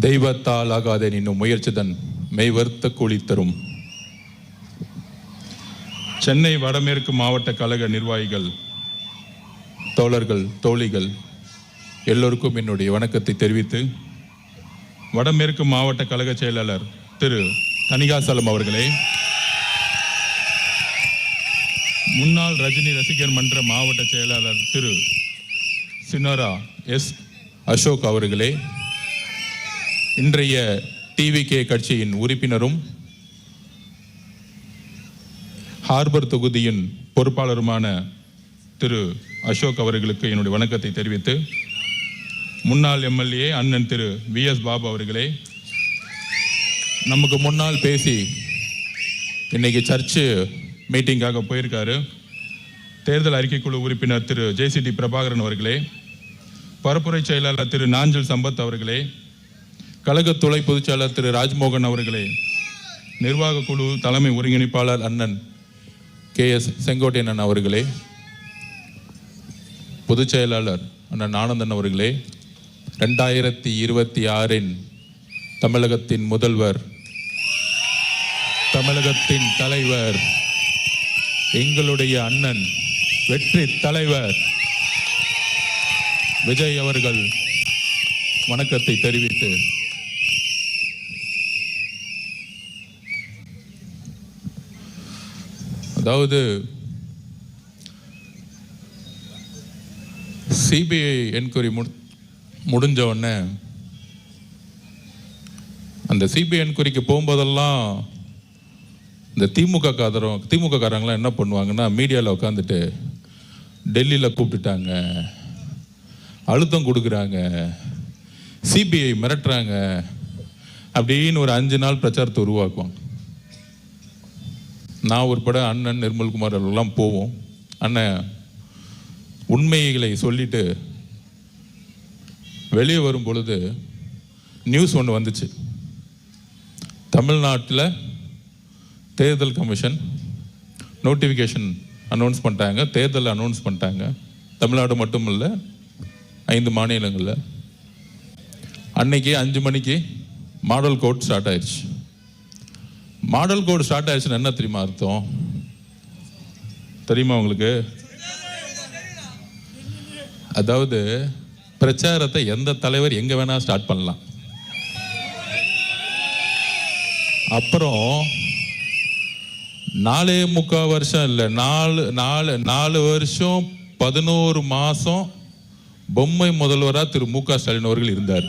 தெய்வத்தால் ஆகாதே நின்னும் முயற்சிதன் மெய்வர்த்த கூலி தரும். சென்னை வடமேற்கு மாவட்ட கழக நிர்வாகிகள், தோழர்கள், தோழிகள் எல்லோருக்கும் என்னுடைய வணக்கத்தை தெரிவித்து, வடமேற்கு மாவட்ட கழக செயலாளர் திரு தணிகாசலம் அவர்களே, முன்னாள் ரஜினி ரசிகர் மன்ற மாவட்ட செயலாளர் திரு சினோரா எஸ் அசோக் அவர்களே, இன்றைய டிவிகே கட்சியின் உறுப்பினரும் ஹார்பர் தொகுதியின் பொறுப்பாளருமான திரு அசோக் அவர்களுக்கு என்னுடைய வணக்கத்தை தெரிவித்து, முன்னாள் எம்எல்ஏ அண்ணன் திரு VS பாபு அவர்களே, நமக்கு முன்னால் பேசி இன்னைக்கு சர்ச்சு மீட்டிங்காக போயிருக்காரு, தேர்தல் அறிக்கைக்குழு உறுப்பினர் திரு JCT பிரபாகரன் அவர்களே, பரப்புரை செயலாளர் திரு நாஞ்சல் சம்பத் அவர்களே, கழக துணை பொதுச்செயலாளர் திரு ராஜ்மோகன் அவர்களே, நிர்வாக குழு தலைமை ஒருங்கிணைப்பாளர் அண்ணன் KS செங்கோட்டையன் அவர்களே, பொதுச் செயலாளர் அண்ணன் ஆனந்தன் அவர்களே, 2026 தமிழகத்தின் முதல்வர், தமிழகத்தின் தலைவர், எங்களுடைய அண்ணன் வெற்றி தலைவர் விஜய் அவர்கள் வணக்கத்தை தெரிவித்து, அதாவது சிபிஐ என்கொயரி முடிஞ்ச உடனே அந்த சிபிஐ என்கொயரிக்கு போகும்போதெல்லாம் இந்த திமுக காரங்களாம் என்ன பண்ணுவாங்கன்னா, மீடியாவில் உட்காந்துட்டு டெல்லியில் கூப்பிட்டுட்டாங்க, அழுத்தம் கொடுக்குறாங்க, சிபிஐ மிரட்டுறாங்க அப்படின்னு ஒரு 5 நாள் பிரச்சாரத்தை உருவாக்குவாங்க. நான் உட்பட அண்ணன் நிர்மல்குமார் அவர்களெல்லாம் போவோம். அண்ணன் உண்மைகளை சொல்லிட்டு வெளியே வரும் பொழுது நியூஸ் ஒன்று வந்துச்சு. தமிழ்நாட்டில் தேர்தல் கமிஷன் நோட்டிஃபிகேஷன் அனௌன்ஸ் பண்ணிட்டாங்க, தேர்தல் அனௌன்ஸ் பண்ணிட்டாங்க. தமிழ்நாடு மட்டும் இல்லை, 5 மாநிலங்களில். அன்னைக்கு 5 மணிக்கு மாடல் கோட் ஸ்டார்ட் ஆயிடுச்சு. மாடல் கோட் ஸ்டார்ட் ஆயிடுச்சுன்னு என்ன தெரியுமா அர்த்தம்? தெரியுமா உங்களுக்கு? அதாவது பிரச்சாரத்தை எந்த தலைவர் எங்க வேணா ஸ்டார்ட் பண்ணலாம். அப்புறம் 4.25 வருஷம் இல்லை, 4 வருஷம் 11 மாசம் பொம்மை முதல்வராக திரு MK ஸ்டாலின் அவர்கள் இருந்தார்.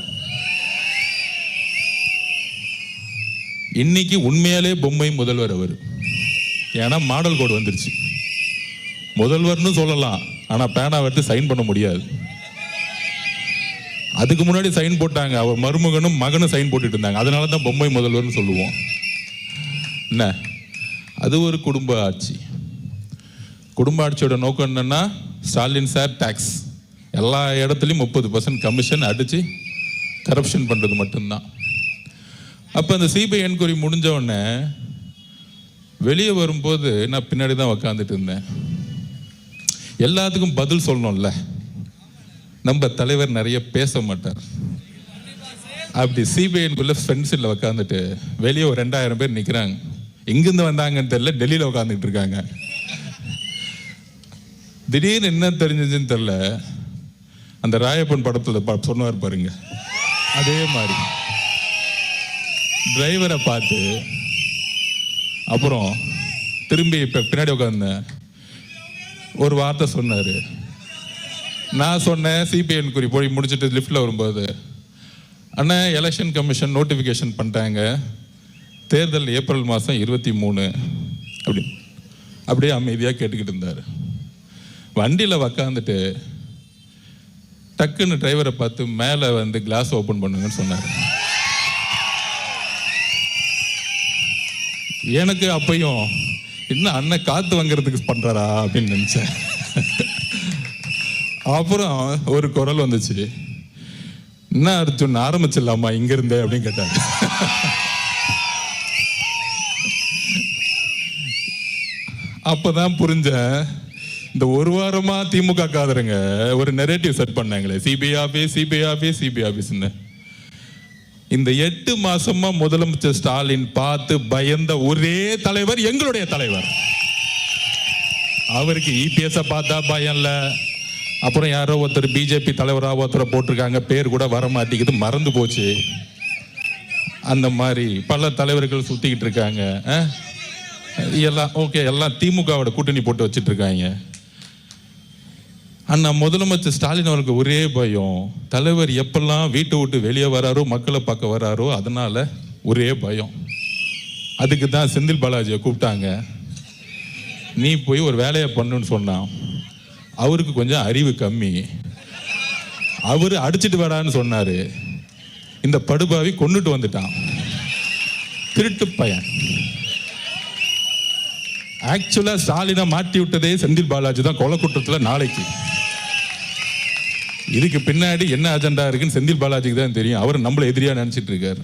இன்னைக்கு உண்மையாலே பொம்மை முதல்வர் அவர். ஏன்னா மாடல் கோடு வந்துருச்சு. முதல்வர்னு சொல்லலாம், ஆனால் பேனா எடுத்து சைன் பண்ண முடியாது. அதுக்கு முன்னாடி சைன் போட்டாங்க, அவர் மருமகனும் மகனும் சைன் போட்டுட்டு இருந்தாங்க. அதனால தான் பொம்மை முதல்வர்னு சொல்லுவோம். என்ன, அது ஒரு குடும்ப ஆட்சி. குடும்ப ஆட்சியோட நோக்கம் என்னன்னா, ஸ்டாலின் சார் டாக்ஸ் எல்லா இடத்துலையும் 30% கமிஷன் அடிச்சு கரப்ஷன் பண்றது மட்டும்தான். அப்போ அந்த சிபிஐ என்கொயரி முடிஞ்ச உடனே வெளியே வரும்போது நான் பின்னாடி தான் உக்காந்துட்டு இருந்தேன். எல்லாத்துக்கும் பதில் சொல்லணும்ல, நம்ம தலைவர் நிறைய பேச மாட்டார். அப்படி சிபிஐ ஃப்ரெண்ட்ஸில் உக்காந்துட்டு வெளியே ஒரு 2000 பேர் நிற்கிறாங்க. எங்கிருந்து வந்தாங்கன்னு தெரியல, டெல்லியில் உட்காந்துட்டு இருக்காங்க. திடீர்னு என்ன தெரிஞ்சிச்சுன்னு தெரியல, அந்த ராயப்பன் படத்தில் சொன்னார் பாருங்க, அதே மாதிரி டிரைவரை பார்த்து அப்புறம் திரும்பி பின்னாடி உட்கார்ந்தேன். ஒரு வார்த்தை சொன்னார். நான் சொன்னேன், சிபிஐ என்கொயரி போய் முடிச்சுட்டு லிஃப்டில் வரும்போது, அண்ணா எலெக்ஷன் கமிஷன் நோட்டிஃபிகேஷன் பண்ணிட்டாங்க, தேர்தல் ஏப்ரல் மாதம் 23 அப்படியே அமைதியாக கேட்டுக்கிட்டு இருந்தார். வண்டியில் உக்காந்துட்டு டக்குன்னு டிரைவரை பார்த்து மேலே வந்து கிளாஸ் ஓப்பன் பண்ணுங்கன்னு சொன்னார். எனக்கு அப்பையும் இன்னும் அண்ணன் காத்து வாங்கிறதுக்கு பண்றாரா அப்படின்னு நினைச்சேன். அப்புறம் ஒரு குரல் வந்துச்சு, என்ன அர்ஜுன் ஆரம்பிச்சிடலாமா இங்க இருந்தே அப்படின்னு கேட்டாங்க. அப்பதான் புரிஞ்சேன், இந்த ஒரு வாரமா திமுக காதருங்க ஒரு நெரேட்டிவ் செட் பண்ணாங்களே, CBI office CBI office CBI ஆபீஸ்ன்னு. இந்த 8 மாசமா முதலமைச்சர் ஸ்டாலின் பார்த்து பயந்த ஒரே தலைவர் எங்களுடைய தலைவர். அவருக்கு இபிஎஸ் பார்த்தா பயம் இல்ல. அப்புறம் யாரோ ஒருத்தர் பிஜேபி தலைவராக ஒருத்தரை போட்டிருக்காங்க, பேர் கூட வர மாட்டேங்குது, மறந்து போச்சு. அந்த மாதிரி பல தலைவர்கள் சுத்திக்கிட்டு இருக்காங்க. எல்லாம் ஓகே, எல்லாம் திமுகவோட கூட்டணி போட்டு வச்சிட்டு இருக்காங்க. அண்ணா முதலமைச்சர் ஸ்டாலின் அவருக்கு ஒரே பயம், தலைவர் எப்பெல்லாம் வீட்டை விட்டு வெளியே வராரோ, மக்களை பார்க்க வராரோ, அதனால ஒரே பயம். அதுக்கு தான் செந்தில் பாலாஜியை கூப்பிட்டாங்க. நீ போய் ஒரு வேலையை பண்ணுன்னு சொன்னான். அவருக்கு கொஞ்சம் அறிவு கம்மி, அவரு அடிச்சிட்டு வரான்னு சொன்னாரு. இந்த படுபாவி கொண்டுட்டு வந்துட்டான், திருட்டு பையன். ஆக்சுவலா ஸ்டாலினை மாட்டி விட்டதே செந்தில் பாலாஜி தான் கொலை குற்றத்தில். நாளைக்கு இதுக்கு பின்னாடி என்ன அஜெண்டா இருக்குன்னு செந்தில் பாலாஜிக்கு தான் தெரியும். அவர் நம்மள எதிரியா நினைச்சிட்டு இருக்காரு.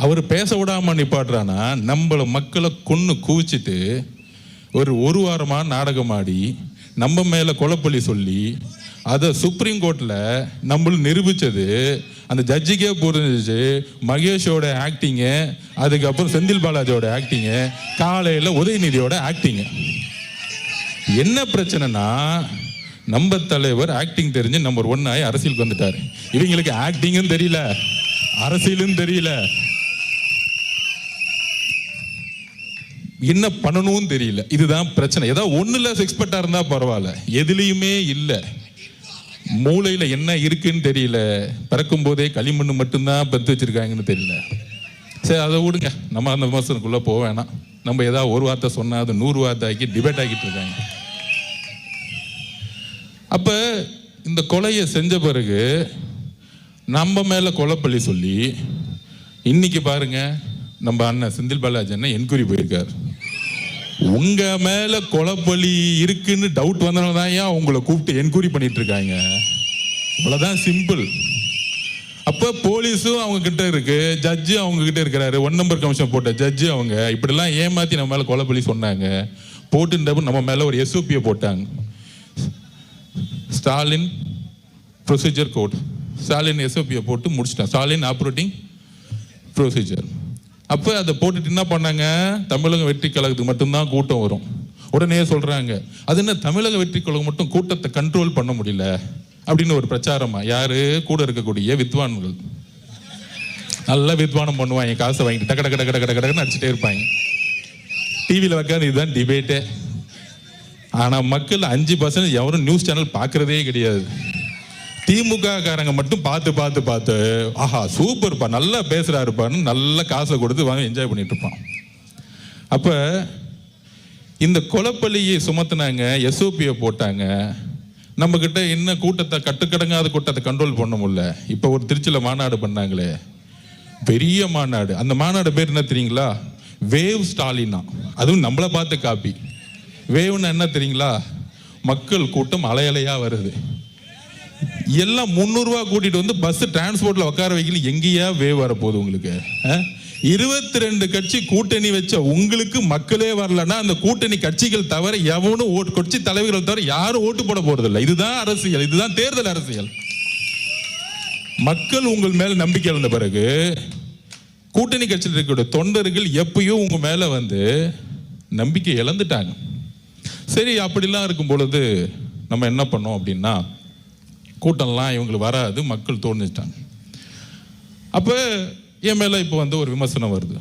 அவர் பேச விடாம நிப்பாட்டுறானா, நம்மள மக்களை கொன்னு குவிச்சிட்டு ஒரு வாரமா நாடகம் ஆடி நம்ம மேல கொலைப்பள்ளி சொல்லி அதை சுப்ரீம் கோர்ட்ல நம்மள நிரூபிச்சது. அந்த ஜட்ஜிக்கே புரிஞ்சிச்சு மகேஷோட ஆக்டிங்கு, அதுக்கப்புறம் செந்தில் பாலாஜியோட ஆக்டிங்கு, காலையில் உதயநிதியோட ஆக்டிங்கு. என்ன பிரச்சனைனா, நம்ம தலைவர் ஆக்டிங் தெரிஞ்சு நம்பர் 1 ஆகி அரசியலுக்கு வந்துட்டாரு. இவங்களுக்கு ஆக்டிங்கும் தெரியல, அரசியலும் தெரியல, என்ன பண்ணணும் தெரியல. இதுதான் பிரச்சனை. ஏதாவது ஒண்ணுல எக்ஸ்பர்ட்டா இருந்தா பரவாயில்ல, எதுலையுமே இல்லை. மூளையில என்ன இருக்குன்னு தெரியல, பிறக்கும் போதே களிமண் மட்டும்தான் பெற்று வச்சிருக்காங்கன்னு தெரியல. சரி, அதை விடுங்க, நம்ம அந்த விமர்சனக்குள்ள போக வேணாம். நம்ம ஏதாவது ஒரு வார்த்தை சொன்னா அது 100 வார்த்தை ஆக்கி டிபேட் ஆக்கிட்டு இருக்காங்க. அப்ப இந்த கொலையை செஞ்ச பிறகு நம்ம மேல கொலைப்பள்ளி சொல்லி இன்னைக்கு பாருங்க, நம்ம அண்ணன் செந்தில் பாலாஜி அண்ணன் என்கொயரி போயிருக்காரு. உங்க மேல கொலைப்பள்ளி இருக்குன்னு டவுட் வந்தனால தான் ஏன் உங்களை கூப்பிட்டு என்கொயரி பண்ணிட்டு இருக்காங்க. இவ்வளவுதான் சிம்பிள். அப்ப போலீஸும் அவங்க கிட்ட இருக்கு, ஜட்ஜு அவங்க கிட்ட இருக்கிறாரு. 1 நம்பர் கமிஷன் போட்ட ஜட்ஜு அவங்க இப்படிலாம் ஏமாத்தி நம்ம மேல கொலைப்பள்ளி சொன்னாங்க. போட்டு நம்ம மேல ஒரு SOP போட்டாங்க, Stalin procedure code. Stalin SOP போட்டு முடிச்சிட்டான், ஸ்டாலின் ஆப்ரேட்டிங் ப்ரொசீஜர். அப்போ அதை போட்டுட்டு என்ன பண்ணாங்க, தமிழக வெற்றி கழகத்துக்கு மட்டும்தான் கூட்டம் வரும். உடனே சொல்றாங்க, அது என்ன தமிழக வெற்றி கழகம் மட்டும் கூட்டத்தை கண்ட்ரோல் பண்ண முடியல அப்படின்னு ஒரு பிரச்சாரமா. யாரு கூட இருக்கக்கூடிய வித்வான்கள், நல்லா வித்வானம் பண்ணுவாங்க, காசை வாங்கிட்டு டக்க டக்க டக்க டக்க டக்குன்னு அடிச்சுட்டே இருப்பாங்க. டிவியில் வைக்காது, இதுதான் டிபேட்டே. ஆனா மக்கள் 5% எவரும் நியூஸ் சேனல் பார்க்கறதே கிடையாது. திமுக காரங்க மட்டும் பார்த்து ஆஹா சூப்பர்ப்பா, நல்லா பேசுறாருப்பான்னு நல்ல காசை கொடுத்து வாங்க என்ஜாய் பண்ணிட்டு இருப்பான். அப்ப இந்த கொலைப்பள்ளியை சுமத்துனாங்க, SOP போட்டாங்க. நம்ம கிட்ட என்ன கூட்டத்தை கட்டுக்கடங்காத கூட்டத்தை கண்ட்ரோல் பண்ண முடியல. இப்ப ஒரு திருச்சியில மாநாடு பண்ணாங்களே, பெரிய மாநாடு. அந்த மாநாடு பேர் என்ன தெரியுங்களா? வேவ் ஸ்டாலினா. அதுவும் நம்மளை பார்த்து காப்பி. வேவ்னா என்ன தெரியுங்களா? மக்கள் கூட்டம் அலையலையா வருது, எல்லாம் 300 ரூபா கூட்டிட்டு வந்து பஸ் டிரான்ஸ்போர்ட்ல உட்கார வைக்கல. எங்கேயா வேவ் வரப்போகுது உங்களுக்கு? 22 கட்சி கூட்டணி வச்ச உங்களுக்கு மக்களே வரலன்னா அந்த கூட்டணி கட்சிகள் தவிர எவனும் கட்சி தலைவர்கள் தவிர யாரும் ஓட்டு போட போறது இல்லை. இதுதான் அரசியல், இதுதான் தேர்தல் அரசியல். மக்கள் உங்கள் மேல நம்பிக்கை இழந்த பிறகு கூட்டணி கட்சியில் இருக்கிற தொண்டர்கள் எப்பயும் உங்க மேல வந்து நம்பிக்கை இழந்துட்டாங்க. சரி, அப்படிலாம் இருக்கும் பொழுது நம்ம என்ன பண்ணோம் அப்படின்னா, கூட்டம்லாம் இவங்களுக்கு வராது, மக்கள் தோணிச்சிட்டாங்க. அப்போ என் மேலே இப்போ வந்து ஒரு விமர்சனம் வருது.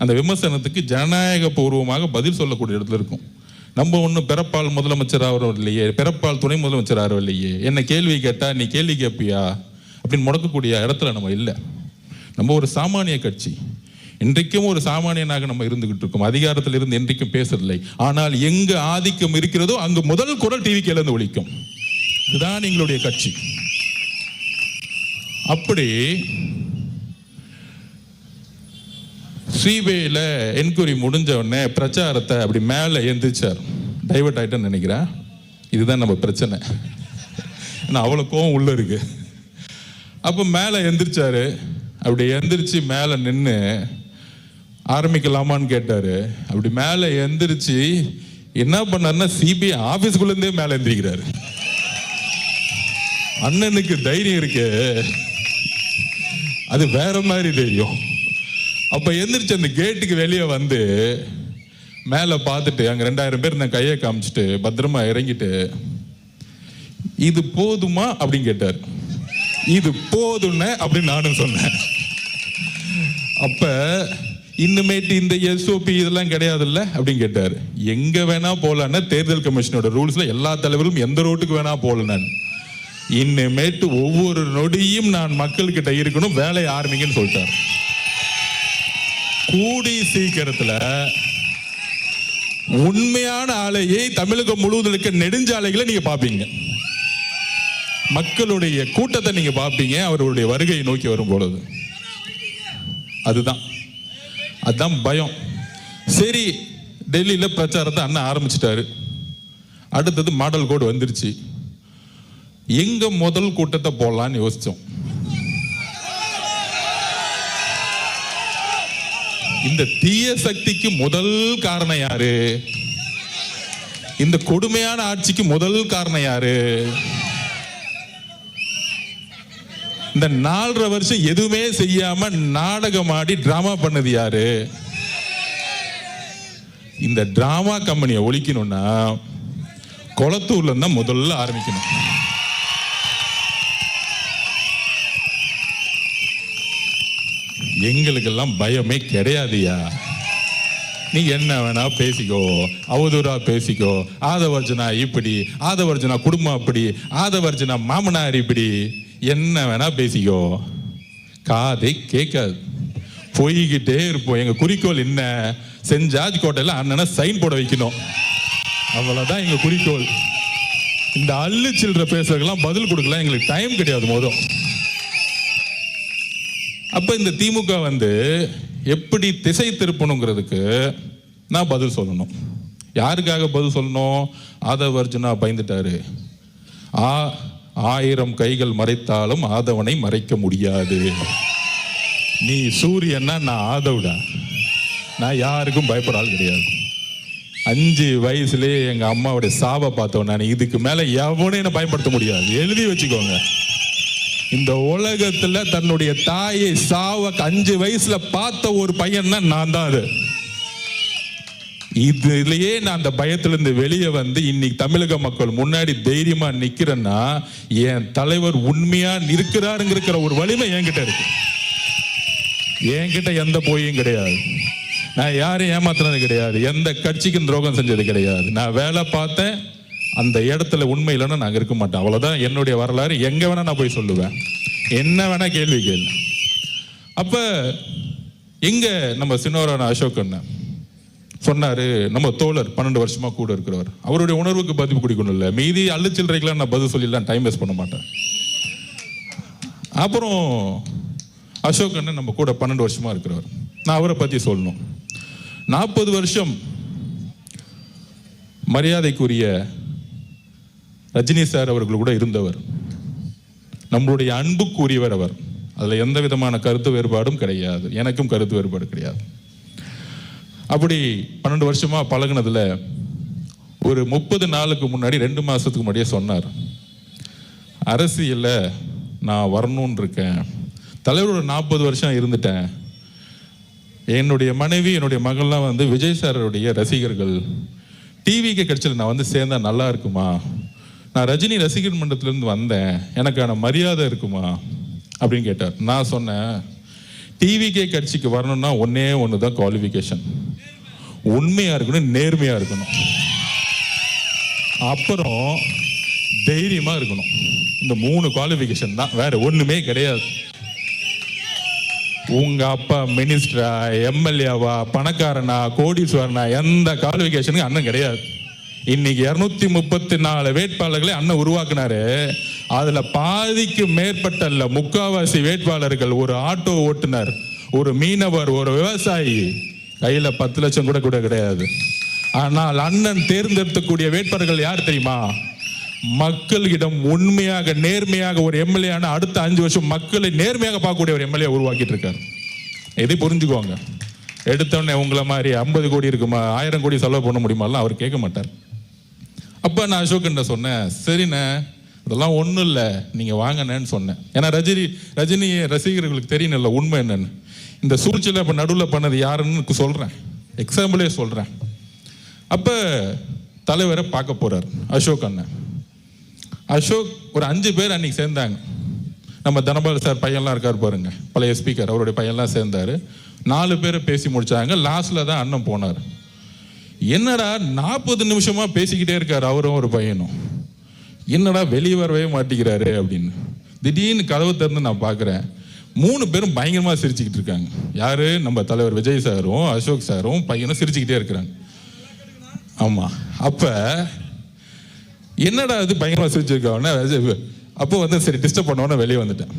அந்த விமர்சனத்துக்கு ஜனநாயக பூர்வமாக பதில் சொல்லக்கூடிய இடத்துல இருக்கும். நம்ம ஒன்றும் பிறப்பால் முதலமைச்சர் ஆகிறவில்லையே, பிறப்பால் துணை முதலமைச்சர் ஆகிறவில்லையே, என்ன கேள்வி கேட்டால் நீ கேள்வி கேட்பியா அப்படின்னு முடக்கக்கூடிய இடத்துல நம்ம இல்லை. நம்ம ஒரு சாமானிய கட்சி, இன்றைக்கும் ஒரு சாமானியனாக நம்ம இருந்துகிட்டு இருக்கோம். அதிகாரத்தில் இருந்து என்றைக்கும் பேசவில்லை. ஆனால் எங்கு ஆதிக்கம் இருக்கிறதோ அங்கு முதல் குரல் டிவிக்கு இழந்து ஒழிக்கும். இதுதான் எங்களுடைய கட்சி. அப்படி சிபிஐல என்கொயரி முடிஞ்ச உடனே பிரச்சாரத்தை அப்படி மேலே எந்திரிச்சார். டைவர்ட் ஆயிட்டேன்னு நினைக்கிறேன். இதுதான் நம்ம பிரச்சனை, அவ்வளோ கோவம் உள்ள இருக்கு. அப்போ மேலே எந்திரிச்சாரு. அப்படி எந்திரிச்சு மேலே நின்று ஆரம்பிக்கலாமான்னு கேட்டாரு. அப்படி மேலே எந்திரிச்சு என்ன பண்ணாருன்னா, சிபிஐ ஆபீஸ்குள்ள இருந்தே மேலே எந்திரிக்கிறாரு. அண்ணனுக்கு தைரியம் இருக்கு, அது வேற மாதிரி தெரியும். அப்ப எந்திரிச்சு அந்த கேட்டுக்கு வெளியே வந்து மேல பார்த்துட்டு அங்க 2000 பேர் நான் கையை காமிச்சிட்டு பத்திரமா இறங்கிட்டு, இது போதுமா அப்படின்னு கேட்டார். இது போதும்னு அப்படின்னு நானும் சொன்னேன். அப்ப இன்னுமேட்டு இந்த எஸ்ஓபி இதெல்லாம் கிடையாதுல்ல அப்படின்னு கேட்டார். எங்க வேணா போலான்னு தேர்தல் கமிஷனோட ரூல்ஸ்ல எல்லா தலைவர்களும் எந்த ரோட்டுக்கு வேணா போலன்னு. இன்னுமேட்டு ஒவ்வொரு நொடியும் நான் மக்கள் கிட்ட இருக்கணும், வேலையை ஆரம்பிங்கன்னு சொல்லிட்டார். கூடி சீக்கிரத்துல உண்மையான ஆலையை தமிழகம் முழுவதும் இருக்க நெடுஞ்சாலைகளை நீங்க பாப்பீங்க, மக்களுடைய கூட்டத்தை நீங்க பாப்பீங்க, அவருடைய வருகையை நோக்கி வரும் பொழுது. அதுதான் பயம். சரி, டெல்லியில பிரச்சாரத்தை அண்ணன் ஆரம்பிச்சிட்டாரு. அடுத்தது மாடல் கோடு வந்துருச்சு. எங்க முதல் கூட்டத்தை போடலான்னு யோசிச்சோம். இந்த தீய சக்திக்கு முதல் காரணம் யாரு? இந்த கொடுமையான ஆட்சிக்கு முதல் காரணம் யாரு? இந்த 4.5 வருஷம் எதுவுமே செய்யாம நாடகம் ஆடி டிராமா பண்ணது யாரு? இந்த டிராமா கம்பெனியை ஒழிக்கணும்னா கொளத்தூர்ல இருந்தா முதல்ல ஆரம்பிக்கணும். எங்களுக்கெல்லாம் பயமே கிடையாதுயா. நீ என்ன வேணா பேசிக்கோ, அவதூறா பேசிக்கோ, ஆதவர்ஜனா இப்படி, ஆதவர்ஜனா குடும்பம் அப்படி, ஆதவர்ஜனா மாமனார் இப்படி, என்ன வேணா பேசிக்கோ, காதை கேட்காது, போய்கிட்டே இருப்போம். எங்க குறிக்கோள் என்ன? சென்ட் ஜார்ஜ் கோட்டையில அண்ணனை சைன் போட வைக்கணும், அவ்வளவுதான் எங்க குறிக்கோள். இந்த அள்ளு சில்லற பேசுறதுக்கெல்லாம் பதில் கொடுக்கலாம், எங்களுக்கு டைம் கிடையாது மோதும். அப்ப இந்த திமுக வந்து எப்படி திசை திருப்பணுங்கிறதுக்கு நான் பதில் சொல்லணும். யாருக்காக பதில் சொல்லணும்? ஆதவர்ஜுனா பயந்துட்டாரு. 1000 கைகள் மறைத்தாலும் ஆதவனை மறைக்க முடியாது. நீ சூரியன்னா நான் ஆதவுடா, நான் யாருக்கும் பயப்பட ஆள் கிடையாது. 5 வயசுலேயே எங்க அம்மாவுடைய சாவை பார்த்தவன் நான். இதுக்கு மேல எவனையும் என்ன பயன்படுத்த முடியாது, எழுதி வச்சுக்கோங்க. இந்த உலகத்துல தன்னுடைய தாயை சாவ 5 வயசுல பார்த்த ஒரு பையன்னா நான் தான். அது இதுலயே நான் அந்த பயத்திலிருந்து வெளியே வந்து இன்னைக்கு தமிழக மக்கள் முன்னாடி தைரியமா நிக்கிறேன்னா என் தலைவர் உண்மையா இருக்கிறாருங்கிற ஒரு வலிமை என்கிட்ட இருக்கு. என்கிட்ட எந்த போயும் கிடையாது, நான் யாரையும் ஏமாத்தினது கிடையாது, எந்த கட்சிக்கும் துரோகம் செஞ்சது கிடையாது. நான் வேலை பார்த்தேன், அந்த இடத்துல உண்மை இல்லைன்னா நாங்கள் இருக்க மாட்டேன். அவ்வளோதான் என்னுடைய வரலாறு. எங்கே வேணா நான் போய் சொல்லுவேன், என்ன வேணா கேள்வி கேள்வி. அப்போ எங்கே நம்ம சின்னவரான அசோக் அண்ணன் சொன்னார், நம்ம தோழர் 12 வருஷமாக கூட இருக்கிறவர், அவருடைய உணர்வுக்கு பதிவு குடிக்கணும் இல்லை, மீதி அள்ளு சில்லறைக்கெல்லாம் நான் பதில் சொல்லிடலாம், டைம் வேஸ்ட் பண்ண மாட்டேன். அப்புறம் அசோக் அண்ணன் நம்ம கூட 12 வருஷமாக இருக்கிறவர், நான் அவரை பற்றி சொல்லணும். 40 வருஷம் மரியாதைக்குரிய ரஜினி சார் அவர்கள் கூட இருந்தவர், நம்மளுடைய அன்புக்குரியவர் அவர். அதில் எந்த விதமான கருத்து வேறுபாடும் கிடையாது, எனக்கும் கருத்து வேறுபாடு கிடையாது. அப்படி 12 வருஷமா பழகினதுல ஒரு 30 நாளுக்கு முன்னாடி 2 மாசத்துக்கு முன்னாடியே சொன்னார், அரசியல்ல நான் வரணும்னு இருக்கேன், தலைவரோட 40 வருஷம் இருந்துட்டேன், என்னுடைய மனைவி என்னுடைய மகள்லாம் வந்து விஜய் சாருடைய ரசிகர்கள், டிவிக்கு கிடைச்சது நான் வந்து சேர்ந்தா நல்லா இருக்குமா, நான் ரஜினி ரசிகர் மன்றத்திலேருந்து வந்தேன், எனக்கான மரியாதை இருக்குமா அப்படின்னு கேட்டார். நான் சொன்னேன், டிவிகே கட்சிக்கு வரணும்னா ஒன்னே ஒன்று தான் குவாலிஃபிகேஷன், உண்மையா இருக்கணும், நேர்மையா இருக்கணும், அப்புறம் தைரியமா இருக்கணும். இந்த 3 குவாலிஃபிகேஷன் தான், வேற ஒண்ணுமே கிடையாது. உங்க அப்பா மினிஸ்டரா, எம்எல்ஏவா, பணக்காரனா, கோடீஸ்வரனா, எந்த குவாலிஃபிகேஷனுக்கு அண்ணன் கிடையாது. இன்னைக்கு 234 வேட்பாளர்களை அண்ணன் உருவாக்குனாரு. அதுல பாதிக்கு மேற்பட்ட இல்ல, 3/4 வேட்பாளர்கள் ஒரு ஆட்டோ ஓட்டுநர், ஒரு மீனவர், ஒரு விவசாயி, கையில 10 லட்சம் கூட கிடையாது. ஆனால் அண்ணன் தேர்ந்தெடுக்கக்கூடிய வேட்பாளர்கள் யார் தெரியுமா? மக்களிடம் உண்மையாக நேர்மையாக ஒரு எம்எல்ஏ ஆன அடுத்த 5 வருஷம் மக்களை நேர்மையாக பார்க்கக்கூடிய ஒரு எம்எல்ஏ உருவாக்கிட்டு இருக்காரு. எதை புரிஞ்சுக்கோங்க. எடுத்தோடனே உங்களை மாதிரி 50 கோடி இருக்குமா, 1000 கோடி செலவு பண்ண முடியுமா அவர் கேட்க மாட்டார். அப்ப நான் அசோக் சொன்னேன், சரிண்ணே அதெல்லாம் ஒன்றும் இல்லை, நீங்கள் வாங்கண்ணேன்னு சொன்னேன். ஏன்னா ரஜினி ரசிகர்களுக்கு தெரியணும்ல உண்மை என்னன்னு. இந்த சூழ்ச்சியில் இப்போ நடுவில் பண்ணது யாருன்னு சொல்கிறேன், எக்ஸாம்பிளே சொல்கிறேன். அப்போ தலைவரை பார்க்க போகிறார் அசோக் அண்ணன். அசோக் ஒரு 5 பேர் அன்னைக்கு சேர்ந்தாங்க. நம்ம தனபால் சார் பையன்லாம் இருக்கார் பாருங்க, பழைய ஸ்பீக்கர், அவருடைய பையன்லாம் சேர்ந்தாரு. 4 பேரை பேசி முடிச்சாங்க. லாஸ்ட்ல தான் அண்ணன் போனார். என்னடா 40 நிமிஷமா பேசிக்கிட்டே இருக்காரு அவரும் ஒரு பையனும், என்னடா வெளியே வரவே மாட்டேங்கிறாரு அப்படின்னு. திடீர்னு கதவு திறந்து நான் பார்க்குறேன், 3 பேரும் பயங்கரமா சிரிச்சுக்கிட்டு இருக்காங்க. யாரு? நம்ம தலைவர் விஜய் சாரும் அசோக் சாரும் பையனும் சிரிச்சுக்கிட்டே இருக்கிறாங்க. ஆமா, அப்ப என்னடா இது பயங்கரமா சிரிச்சிருக்காங்க. அப்போ வந்து சரி டிஸ்டர்ப் பண்ணோன்னு வெளியே வந்துட்டேன்.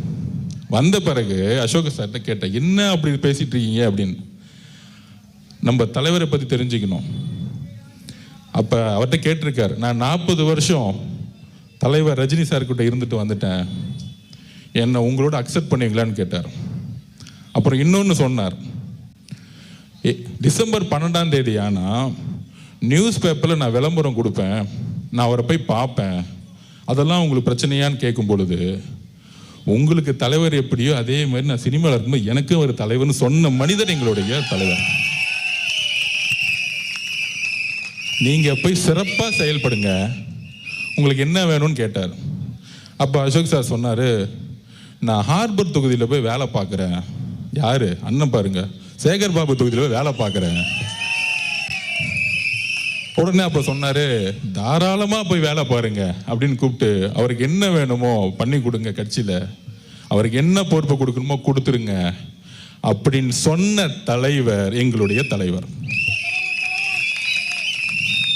வந்த பிறகு அசோக் சார்கிட்ட கேட்டேன், என்ன அப்படி பேசிட்டு இருக்கீங்க அப்படின்னு. நம்ம தலைவரை பத்தி தெரிஞ்சுக்கணும். அப்ப அவர்கிட்ட கேட்டிருக்காரு, நான் 40 வருஷம் தலைவர் ரஜினி சார்கிட்ட இருந்துட்டு வந்துட்டேன், என்னை உங்களோட அக்செப்ட் பண்ணுவீங்களான்னு கேட்டார். அப்புறம் இன்னொன்று சொன்னார், டிசம்பர் 12ஆம் தேதி ஆனால் நியூஸ் பேப்பரில் நான் விளம்பரம் கொடுப்பேன், நான் அவரை போய் பார்ப்பேன், அதெல்லாம் உங்களுக்கு பிரச்சனையான்னு கேட்கும் பொழுது, உங்களுக்கு தலைவர் எப்படியோ அதே மாதிரி நான் சினிமாவில் இருக்கும்போது எனக்கும் ஒரு தலைவர்னு சொன்ன மனிதர் எங்களுடைய தலைவர். நீங்க போய் சிறப்பா செயல்படுங்க, உங்களுக்கு என்ன வேணும்னு கேட்டார். அப்போ அசோக் சார் சொன்னாரு, நான் ஹார்பர் தொகுதியில் போய் வேலை பார்க்குறேன். யாரு? அண்ணன் பாருங்க, சேகர் பாபு தொகுதியில் போய் வேலை பார்க்குறேன். உடனே அப்ப சொன்னாரு, தாராளமா போய் வேலை பாருங்க அப்படின்னு கூப்பிட்டு, அவருக்கு என்ன வேணுமோ பண்ணி கொடுங்க, கட்சியில அவருக்கு என்ன பொறுப்பு கொடுக்கணுமோ கொடுத்துருங்க அப்படின்னு சொன்ன தலைவர் எங்களுடைய தலைவர்.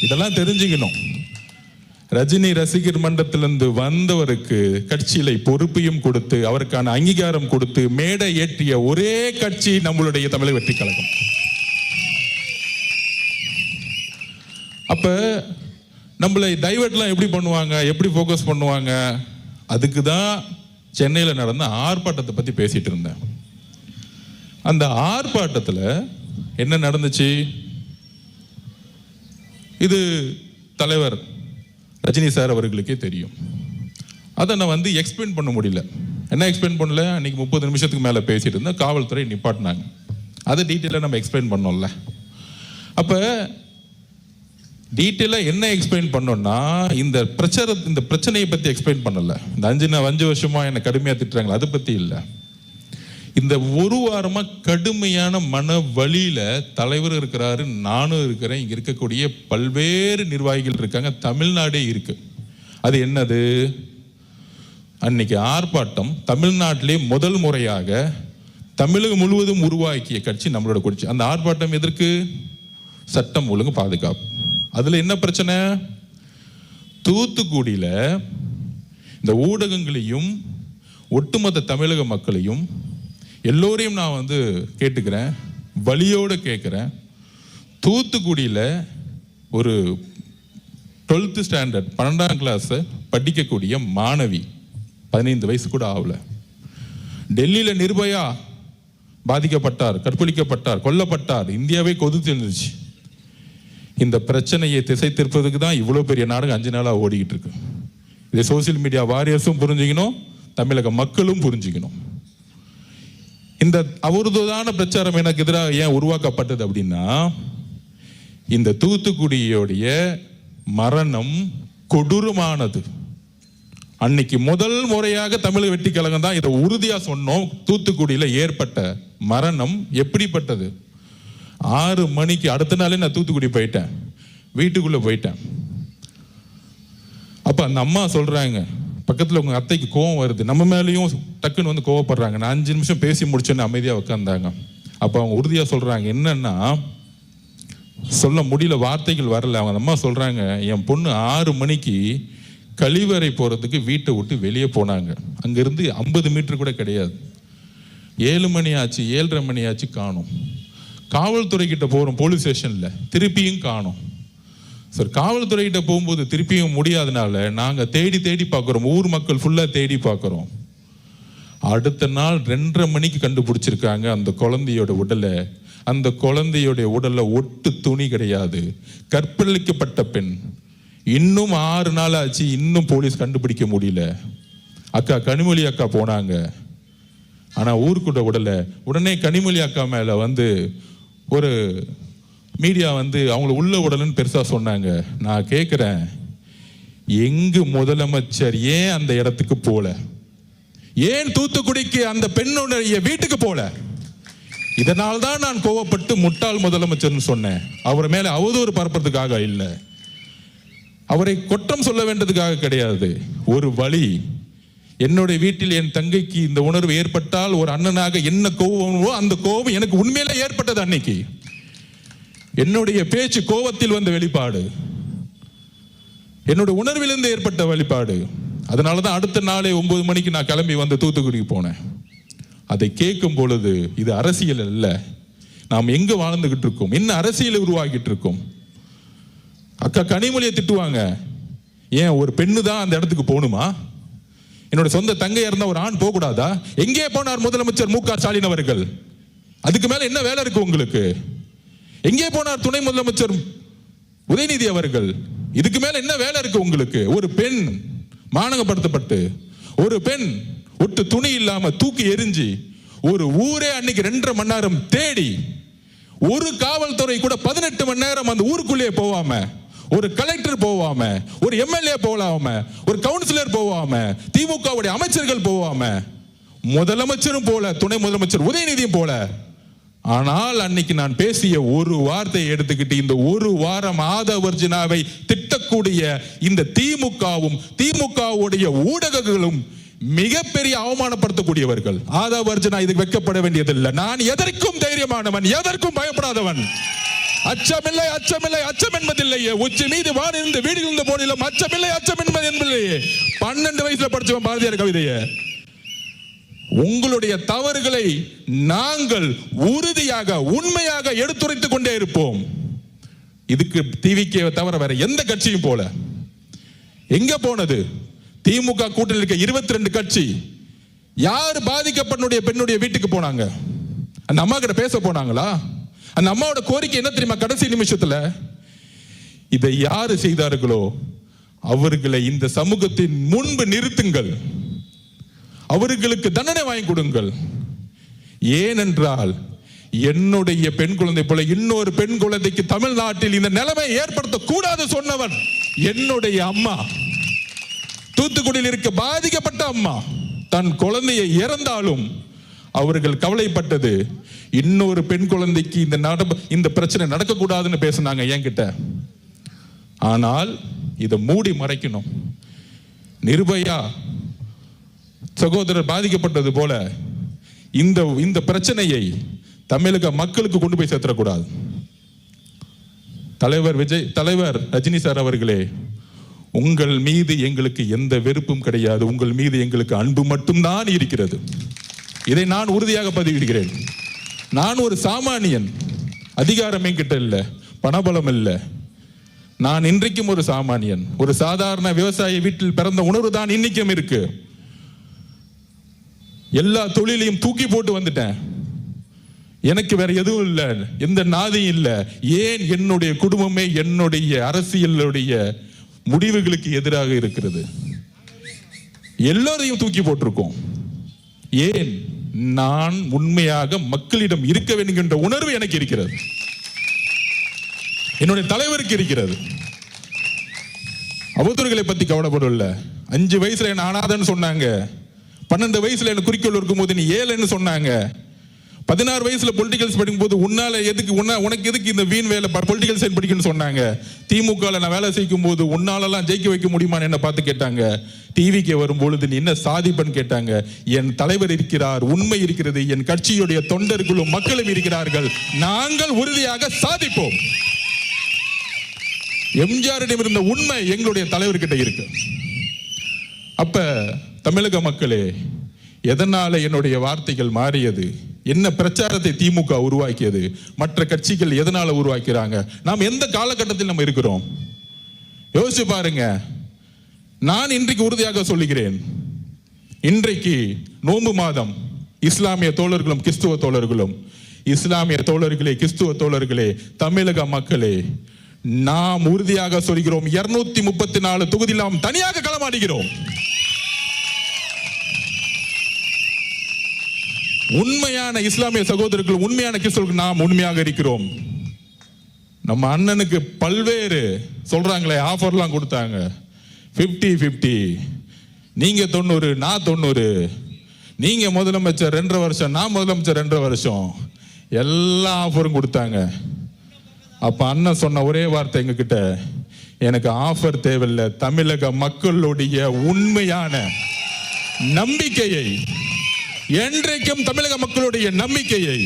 இதெல்லாம் தெரிஞ்சுக்கணும். ரஜினி ரசிகர் மன்றத்திலிருந்து வந்தவருக்கு கட்சியில பொறுப்பையும் கொடுத்து அவருக்கான அங்கீகாரம் கொடுத்து மேடை ஏற்றிய ஒரே கட்சி நம்மளுடைய தமிழக வெற்றி கழகம். அப்ப நம்மளை டைவர்ட்லாம் எப்படி பண்ணுவாங்க, எப்படி ஃபோக்கஸ் பண்ணுவாங்க? அதுக்கு தான் சென்னையில் நடந்த ஆர்ப்பாட்டத்தை பத்தி பேசிட்டு இருந்தேன். அந்த ஆர்ப்பாட்டத்தில் என்ன நடந்துச்சு? இது தலைவர் ரஜினி சார் அவர்களுக்கே தெரியும். அதை நான் வந்து எக்ஸ்பிளைன் பண்ண முடியல. என்ன எக்ஸ்பிளைன் பண்ணல? அன்னைக்கு 30 நிமிஷத்துக்கு மேலே பேசிட்டு இருந்தேன், காவல்துறை நிப்பாட்டினாங்க. அதை டீட்டெயிலாக நம்ம எக்ஸ்பிளைன் பண்ணோம்ல. அப்போ டீட்டெயிலாக என்ன எக்ஸ்பிளைன் பண்ணோம்னா, இந்த பிரச்சனையை பற்றி எக்ஸ்பிளைன் பண்ணல. இந்த 5 வருஷமா என்னை கடுமையாக திட்டுறாங்களா, அதை பற்றி இல்லை. இந்த ஒரு வாரமாக கடுமையான மன வழியில தலைவர் இருக்கிறாரு, நானும் இருக்கிறேன், இங்கே இருக்கக்கூடிய பல்வேறு நிர்வாகிகள் இருக்காங்க, தமிழ்நாடே இருக்கு. அது என்னது? அன்னைக்கு ஆர்ப்பாட்டம் தமிழ்நாட்டிலே முதல் முறையாக தமிழகம் முழுவதும் உருவாக்கிய கட்சி நம்மளோட கட்சி. அந்த ஆர்ப்பாட்டம் எதற்கு? சட்டம் ஒழுங்கு பாதுகாப்பு. அதுல என்ன பிரச்சனை? தூத்துக்குடியில இந்த ஊடகங்களையும் ஒட்டுமொத்த தமிழக மக்களையும் எல்லோரையும் நான் வந்து கேட்டுக்கிறேன், வலியோடு கேட்குறேன். தூத்துக்குடியில் ஒரு 12th ஸ்டாண்டர்ட் 12ஆம் கிளாஸ் படிக்கக்கூடிய மாணவி, 15 வயசு கூட ஆகல, டெல்லியில் நிர்பயா பாதிக்கப்பட்டார், கற்பழிக்கப்பட்டார், கொல்லப்பட்டார், இந்தியாவே கொதித்து இருந்துச்சு. இந்த பிரச்சனையை திசை திருப்பதுக்கு தான் இவ்வளோ பெரிய நாடகம் 5 நாளாக ஓடிக்கிட்டு இருக்கு. இதை சோசியல் மீடியா வாரியர்ஸும் புரிஞ்சுக்கணும், தமிழக மக்களும் புரிஞ்சுக்கணும். இந்த அவதூறான பிரச்சாரம் எனக்கு எதிராக ஏன் உருவாக்கப்பட்டது அப்படின்னா, இந்த தூத்துக்குடியோடைய மரணம் கொடூரமானது. அன்னைக்கு முதல் முறையாக தமிழக வெற்றி கழகம் தான் இதை உறுதியா சொன்னோம். தூத்துக்குடியில ஏற்பட்ட மரணம் எப்படிப்பட்டது? 6 மணிக்கு அடுத்த நாளே நான் தூத்துக்குடி போயிட்டேன், வீட்டுக்குள்ள போயிட்டேன். அப்ப அந்த அம்மா சொல்றாங்க, பக்கத்தில் உங்க அத்தைக்கு கோவம் வருது, நம்ம மேலேயும் டக்குன்னு வந்து கோவப்படுறாங்க. நான் 5 நிமிஷம் பேசி முடிச்சோன்னு அமைதியாக உட்காந்தாங்க. அப்போ அவங்க உறுதியாக சொல்றாங்க, என்னன்னா சொல்ல முடியல, வார்த்தைகள் வரல. அவங்க அம்மா சொல்றாங்க, என் பொண்ணு 6 மணிக்கு கழிவறை போறதுக்கு வீட்டை விட்டு வெளியே போனாங்க, அங்கிருந்து 50 மீட்டர் கூட கிடையாது. 7 மணி ஆச்சு, 7:30 மணி ஆச்சு, காணும். காவல்துறை கிட்ட போறோம், போலீஸ் ஸ்டேஷன்ல, திருப்பியும் காணும். சார், காவல்துறை கிட்ட போகும்போது திருப்பியும் முடியாதனால நாங்க தேடி தேடி பார்க்கிறோம், ஊர் மக்கள் ஃபுல்லா தேடி பார்க்கிறோம். அடுத்த நாள் 2:30 மணிக்கு கண்டுபிடிச்சிருக்காங்க அந்த குழந்தையோட உடலை. அந்த குழந்தையோட உடல்ல ஒட்டு துணி கிடையாது, கற்பழிக்கப்பட்ட பெண். இன்னும் 6 நாள் ஆச்சு, இன்னும் போலீஸ் கண்டுபிடிக்க முடியல. அக்கா கனிமொழி அக்கா போனாங்க, ஆனா ஊருக்குள்ள விடல. உடனே கனிமொழி அக்கா மேல ஒரு மீடியா அவங்கள உள்ள விடலன்னு பெருசா சொன்னாங்க. நான் கேட்கிறேன், எங்கு முதலமைச்சர் ஏன் அந்த இடத்துக்கு போல? ஏன் தூத்துக்குடிக்கு அந்த பெண்ணுடைய வீட்டுக்கு போல? இதனால்தான் நான் கோவப்பட்டு முட்டாள் முதலமைச்சர்னு சொன்னேன். அவர் மேல அவதூறு பரப்புறதுக்காக இல்லை, அவரை குற்றம் சொல்ல வேண்டதுக்காக கிடையாது. ஒரு வழி, என்னுடைய வீட்டில் என் தங்கைக்கு இந்த உணர்வு ஏற்பட்டால் ஒரு அண்ணனாக என்ன கோவமோ அந்த கோபம் எனக்கு உண்மையிலே ஏற்பட்டது. அன்னைக்கு என்னுடைய பேச்சு கோபத்தில் வந்த வெளிப்பாடு, என்னுடைய உணர்விலிருந்து ஏற்பட்ட வெளிப்பாடு. அதனாலதான் அடுத்த நாளே 9 மணிக்கு நான் கிளம்பி தூத்துக்குடிக்கு போனேன். அதை கேட்கும் பொழுது இது அரசியல் அல்ல, நாம் எங்க வாழ்ந்துகிட்டு இருக்கோம், என்ன அரசியலை உருவாக்கிட்டு இருக்கோம். அக்கா கனிமொழியை திட்டுவாங்க, ஏன் ஒரு பெண்ணு தான் அந்த இடத்துக்கு போகணுமா? என்னோட சொந்த தங்கையா இருந்தா ஒரு ஆண் போக கூடாதா? எங்கே போனார் முதலமைச்சர் மு.க. ஸ்டாலின் அவர்கள்? அதுக்கு மேல என்ன வேலை இருக்கு உங்களுக்கு? எங்கே போனார் துணை முதலமைச்சர் உதயநிதி அவர்கள்? இதுக்கு மேல என்ன வேலை இருக்கு உங்களுக்கு? ஒரு பெண் மானகப்படுத்தப்பட்டு, ஒரு பெண் ஒட்டு துணி இல்லாம தூக்கி எரிஞ்சு, ஒரு ஊரே அன்னைக்கு 2.5 மணி நேரம் தேடி, ஒரு காவல்துறை கூட 18 மணி நேரம் அந்த ஊருக்குள்ளே போவாம, ஒரு கலெக்டர் போவாம, ஒரு எம்எல்ஏ போகாம, ஒரு கவுன்சிலர் போவாம, திமுகவுடைய அமைச்சர்கள் போவாம, முதலமைச்சரும் போல, துணை முதலமைச்சர் உதயநிதியும் போல. ஆனால் அன்னைக்கு நான் பேசிய ஒரு வார்த்தையை எடுத்துக்கிட்டு இந்த ஒரு வாரம் ஆதவர்ஜினாவை திட்டக்கூடிய இந்த திமுகவும் திமுகவுடைய ஊடகங்களும் மிகப்பெரிய அவமானப்படுத்தக்கூடியவர்கள். ஆதவர்ஜினா இதுக்கு வெட்கப்பட வேண்டியதில்லை. நான் எதற்கும் தைரியமானவன், எதற்கும் பயப்படாதவன். அச்சமில்லை, அச்சமில்லை, அச்சம் என்பதில்லையே. உச்சி மீது வான் இருந்து வீடு இருந்த போதிலும் அச்சமில்லை, அச்சம் என்பதில்லையே. 12 வயசுல படிச்சவன் பாரதியார் கவிதையை. உங்களுடைய தவறுகளை நாங்கள் உறுதியாக உண்மையாக எடுத்துரைத்துக் கொண்டே இருப்போம். இதுக்கு டிவிக்கு தவிர வேற எந்த கட்சியும் போல. எங்க போனது? திமுக கூட்டணியில் இருக்க 22 கட்சி யார் பாதிக்கப்பட்ட பெண்ணுடைய வீட்டுக்கு போனாங்க? அந்த அம்மா கிட்ட பேச போனாங்களா? அந்த அம்மாவோட கோரிக்கை என்ன தெரியுமா? கடைசி நிமிஷத்துல இதை யாரு செய்தார்களோ அவர்களை இந்த சமூகத்தின் முன்பு நிறுத்துங்கள், அவர்களுக்கு தண்டனை வாங்கி கொடுங்கள். ஏனென்றால் என்னுடைய பெண் குழந்தை போல இன்னொரு பெண் குழந்தைக்கு தமிழ்நாட்டில் இந்த நிலைமை ஏற்படுத்த கூடாது சொன்னவன் என்னுடைய அம்மா. தூத்துக்குடியில் இருக்க பாதிக்கப்பட்ட அம்மா தன் குழந்தையை இறந்தாலும் அவர்கள் கவலைப்பட்டது இன்னொரு பெண் குழந்தைக்கு இந்த பிரச்சனை நடக்கக்கூடாதுன்னு பேசினாங்க என்கிட்ட. ஆனால் இதை மூடி மறைக்கணும். நிர்பயா சகோதரர் பாதிக்கப்பட்டது போல இந்த பிரச்சனையை தமிழக மக்களுக்கு கொண்டு போய் சேர்த்தக்கூடாது. தலைவர் ரஜினி சார் அவர்களே, உங்கள் மீது எங்களுக்கு எந்த வெறுப்பும் கிடையாது, உங்கள் மீது எங்களுக்கு அன்பு மட்டும்தான் இருக்கிறது. இதை நான் உறுதியாக பதிவிடுகிறேன். நான் ஒரு சாமானியன், அதிகாரம் என்கிட்ட இல்லை, பணபலம் இல்லை. நான் இன்றைக்கும் ஒரு சாமானியன், ஒரு சாதாரண விவசாய வீட்டில் பிறந்த உணர்வு தான் இன்னைக்கும் இருக்கு. எல்லா தொழிலையும் தூக்கி போட்டு வந்துட்டேன். எனக்கு வேற எதுவும் இல்லை, எந்த நாதியும் இல்லை. ஏன்? என்னுடைய குடும்பமே என்னுடைய அரசியலுடைய முடிவுகளுக்கு எதிராக இருக்கிறது. எல்லாரையும் தூக்கி போட்டிருக்கோம். ஏன்? நான் உண்மையாக மக்களிடம் இருக்க வேண்டும் என்ற உணர்வு எனக்கு இருக்கிறது, என்னுடைய தலைவருக்கு இருக்கிறது. அவதூறுகளை பத்தி கவலைப்படல. 5 வயசுல என்ன அனாதைன்னு சொன்னாங்க, 12 வயசுல என்ன குறிக்கோள் இருக்கும்போது நீ ஏழைன்னு சொன்னாங்க, 16 வயசுல பொலிட்டிக்கல்ஸ் படிக்கும்போது உனக்கு எதுக்கு இந்த வீண் வேலை பொலிட்டிக்கல் சயின்ஸ் படிக்கணும்னு சொன்னாங்க. திமுக நான் வேலை செய்யும் போது உன்னாலெல்லாம் ஜெயிக்க வைக்க முடியுமான்னு என்ன பார்த்து கேட்டாங்க. டிவிக்கு வரும்பொழுது நீ என்ன சாதிப்பன்னு கேட்டாங்க. என் தலைவர் இருக்கிறார், உண்மை இருக்கிறது, என் கட்சியுடைய தொண்டர்களும் மக்களும் இருக்கிறார்கள், நாங்கள் உறுதியாக சாதிப்போம். எம்ஜிஆரிடம் இருந்த உண்மை எங்களுடைய தலைவர்கிட்ட இருக்கு. அப்ப தமிழக மக்களே, எதனால என்னுடைய வார்த்தைகள் மாறியது? என்ன பிரச்சாரத்தை திமுக உருவாக்கியது? மற்ற கட்சிகள் எதனால உருவாக்கிறாங்க? நாம் எந்த காலகட்டத்தில் நம்ம இருக்கிறோம் யோசிச்சு பாருங்க. நான் இன்றைக்கு உறுதியாக சொல்லுகிறேன், இன்றைக்கு நோன்பு மாதம். இஸ்லாமிய தோழர்களும் கிறிஸ்துவ தோழர்களும், இஸ்லாமிய தோழர்களே, கிறிஸ்துவ தோழர்களே, தமிழக மக்களே, நாம் உறுதியாக சொல்கிறோம், 234 தொகுதியில் நாம் தனியாக களமாடுகிறோம். உண்மையான இஸ்லாமிய சகோதரர்கள், உண்மையான கிறிஸ்தவர்கள் நாம் உண்மையாக இருக்கிறோம். நம்ம அண்ணனுக்கு பல்வேறு சொல்றாங்களே ஆஃபர்லாம் கொடுத்தாங்க, 50-50, நீங்க 90 நான் 90, நீங்க முதலமைச்சர் 2.5 வருஷம் நான் முதலமைச்சர் 2.5 வருஷம், எல்லா ஆஃபரும் கொடுத்தாங்க. அப்ப அண்ணன் சொன்ன ஒரே வார்த்தை எங்க கிட்ட, எனக்கு ஆஃபர் தேவையில்லை, தமிழக மக்களுடைய உண்மையான நம்பிக்கையை, என்றைக்கும் தமிழக மக்களுடைய நம்பிக்கையை,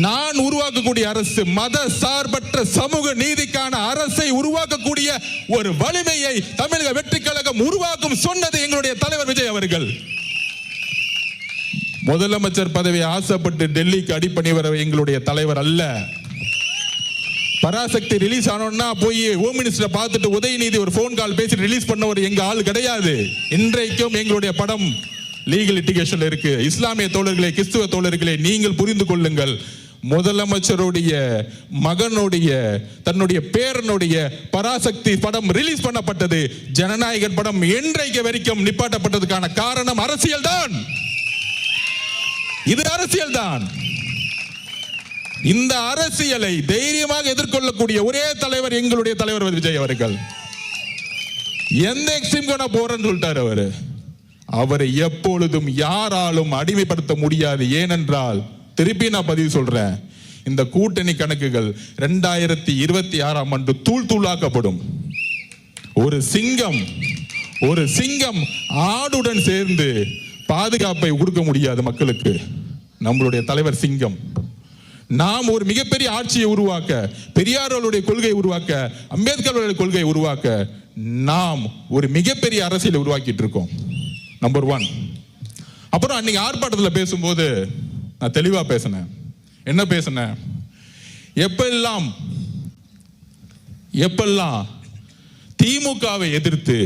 நான் உருவாக்கக்கூடிய அரசு மத சார்பற்ற சமூக நீதிக்கான அரசை உருவாக்கக்கூடிய ஒரு வலிமையை தமிழக வெற்றி கழகம் உருவாக்கும் சொன்னது எங்களுடைய தலைவர் விஜய் அவர்கள். முதலமைச்சர் பதவியை ஆசைப்பட்டு டெல்லிக்கு அடிப்பணி வர எங்களுடைய தலைவர் அல்ல. பராசக்தி ரிலீஸ் ஆனோம்னா போய் ஹோம் மினிஸ்டரை பார்த்துட்டு உதயநிதி ஒரு போன் கால் பேசி ரிலீஸ் பண்ண ஒரு எங்க ஆள் கிடையாது. இன்றைக்கும் எங்களுடைய படம் லீகல் லிட்டிகேஷன்ல இருக்கு. இஸ்லாமிய தோழர்களே, கிறிஸ்துவ தோழர்களே, நீங்கள் புரிந்து கொள்ளுங்கள், முதலமைச்சருடைய மகனுடைய தன்னுடைய பேரனுடைய பராசக்தி படம் ரிலீஸ் பண்ணப்பட்டது. ஜனநாயகர் படம் என்றைக்கு வரைக்கும் நிப்பாட்டப்பட்டதுக்கான காரணம் அரசியல் தான். இது அரசியல் தான். இந்த அரசியலை தைரியமாக எதிர்கொள்ளக்கூடிய ஒரே தலைவர் எங்களுடைய தலைவர் விஜய் அவர்கள். எந்த எக்ஸ்ட்ரீம் போறேன்னு சொல்லிட்டாரு அவரை எப்பொழுதும் யாராலும் அடிமைப்படுத்த முடியாது. ஏனென்றால் திருப்பி நான் பதிவு சொல்றேன், இந்த கூட்டணி கணக்குகள் 2026ஆம் ஆண்டு தூள் தூளாக்கப்படும். ஒரு சிங்கம் ஆடுடன் சேர்ந்து பாதுகாப்பை கொடுக்க முடியாது மக்களுக்கு. நம்மளுடைய தலைவர் சிங்கம். நாம் ஒரு மிகப்பெரிய ஆட்சியை உருவாக்க, பெரியாரோடைய கொள்கையை உருவாக்க, அம்பேத்கருடைய கொள்கையை உருவாக்க நாம் ஒரு மிகப்பெரிய அரசியலை உருவாக்கிட்டு இருக்கோம். நம்பர் 1. அப்புறம் அன்னைக்கு ஆர்ப்பாட்டத்தில் பேசும்போது நான் தெளிவா பேசினேன். என்ன பேசினேன்? எப்பெல்லாம் திமுகவை எதிர்த்து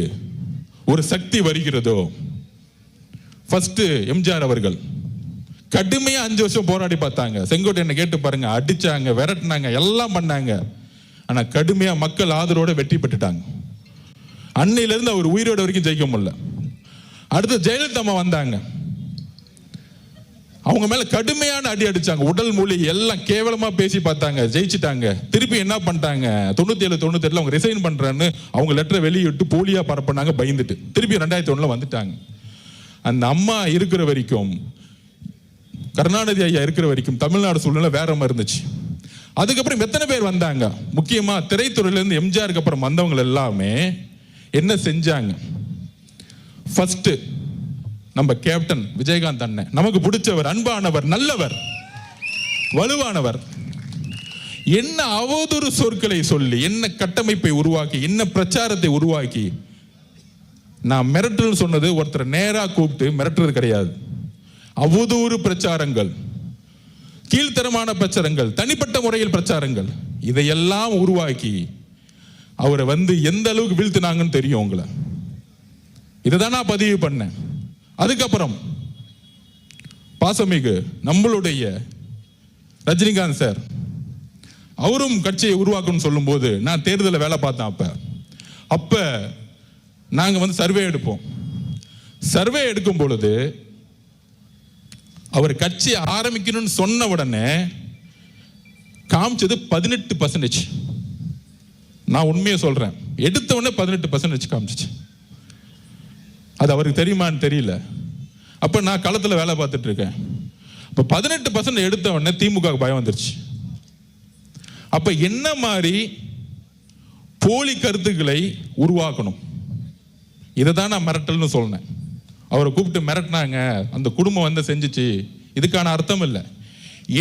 ஒரு சக்தி வருகிறதோ, ஃபர்ஸ்ட் எம்ஜிஆர் அவர்கள் கடுமையா 5 வருஷம் போராடி பார்த்தாங்க. செங்கோட்டையனை கேட்டு பாருங்க, அடிச்சாங்க, விரட்டினாங்க, எல்லாம் பண்ணாங்க. ஆனா கடுமையா மக்கள் ஆதரவோட வெற்றி பெற்றுட்டாங்க. அன்னையில இருந்து அவர் உயிரோட வரைக்கும் ஜெயிக்க முடியல. அடுத்து ஜெயலலிதா அம்மா வந்தாங்க, அவங்க மேல கடுமையான அடி அடிச்சாங்க, உடல் மொழி எல்லாம் கேவலமா பேசி பார்த்தாங்க, ஜெயிச்சிட்டாங்க. திருப்பி என்ன பண்ணிட்டாங்க, 97-98 அவங்க ரிசைன் பண்றேன்னு அவங்க லெட்டரை வெளியிட்டு போலியா பரப்பினாங்க, பயந்துட்டு திருப்பி 2001 வந்துட்டாங்க. அந்த அம்மா இருக்கிற வரைக்கும், கருணாநிதி ஐயா இருக்கிற வரைக்கும் தமிழ்நாடு சூழ்நிலை வேற மாதிரி இருந்துச்சு. அதுக்கப்புறம் எத்தனை பேர் வந்தாங்க, முக்கியமா திரைத்துறையில இருந்து எம்ஜிஆருக்கு அப்புறம் வந்தவங்க எல்லாமே என்ன செஞ்சாங்க? ஃபர்ஸ்ட் நம்ம கேப்டன் விஜயகாந்த் அண்ணன், நமக்கு பிடிச்சவர், அன்பானவர், நல்லவர், வலுவானவர். என்ன அவதூறு சொற்களை சொல்லி, என்ன கட்டமைப்பை உருவாக்கி, என்ன பிரச்சாரத்தை உருவாக்கி, நான் மிரட்டல் சொன்னது ஒருத்தர் நேரா கூப்பிட்டு மிரட்டுறது கிடையாது. அவதூறு பிரச்சாரங்கள், கீழ்த்தரமான பிரச்சாரங்கள், தனிப்பட்ட முறையில் பிரச்சாரங்கள், இதையெல்லாம் உருவாக்கி அவரை எந்த அளவுக்கு வீழ்த்தினாங்கன்னு தெரியும் உங்களை. இதைதான் நான் பதிவு பண்ணேன். அதுக்கப்புறம் பாசமிகு நம்மளுடைய ரஜினிகாந்த் சார், அவரும் கட்சியை உருவாக்கணும்னு சொல்லும் போது நான் தேர்தலில் வேலை பார்த்தேன். அப்ப நாங்க சர்வே எடுப்போம். சர்வே எடுக்கும் பொழுது அவர் கட்சி ஆரம்பிக்கணும்னு சொன்ன உடனே காமிச்சது 18%. நான் உண்மையை சொல்றேன், எடுத்த உடனே 18% காமிச்சிச்சு. அது அவருக்கு தெரியுமான்னு தெரியல. அப்ப நான் களத்துல வேலை பார்த்துட்டு இருக்கேன். அப்ப 18% எடுத்த உடனே திமுக பயம் வந்துருச்சு. அப்ப என்ன மாதிரி போலி கருத்துக்களை உருவாக்கணும், இதை தான் நான் மிரட்டல்னு சொன்னேன். அவரை கூப்பிட்டு மிரட்டினாங்க, அந்த குடும்பம் செஞ்சுச்சு, இதுக்கான அர்த்தம் இல்லை.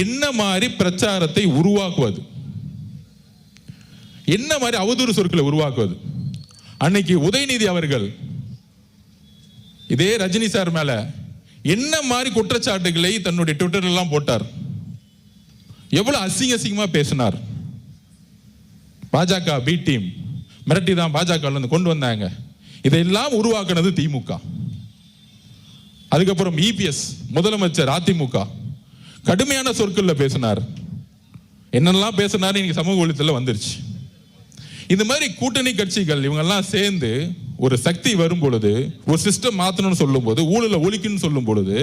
என்ன மாதிரி பிரச்சாரத்தை உருவாக்குவது, என்ன மாதிரி அவதூறு சொற்களை உருவாக்குவது. அன்னைக்கு உதயநிதி அவர்கள் இதே ரஜினி சார் மேல என்ன மாதிரி குற்றச்சாட்டுகளை தன்னுடைய ட்விட்டர் எல்லாம் போட்டார், எவ்வளவு அசிங்கமா பேசினார். பாஜக பி டீம் மிரட்டி தான் பாஜக கொண்டு வந்தாங்க. இதையெல்லாம் உருவாக்குனது திமுக. அதுக்கப்புறம் இபிஎஸ் முதலமைச்சர் அதிமுக கடுமையான சொற்கள்ல பேசினார். என்னெல்லாம் பேசினார் இன்னைக்கு சமூக வலைத்தளத்துல வந்துருச்சு. இந்த மாதிரி கூட்டணி கட்சிகள் இவங்கெல்லாம் சேர்ந்து ஒரு சக்தி வரும் பொழுது, ஒரு சிஸ்டம் மாற்றணும்னு சொல்லும் போது, ஊழலை ஒழிக்கணும்னு சொல்லும் பொழுது,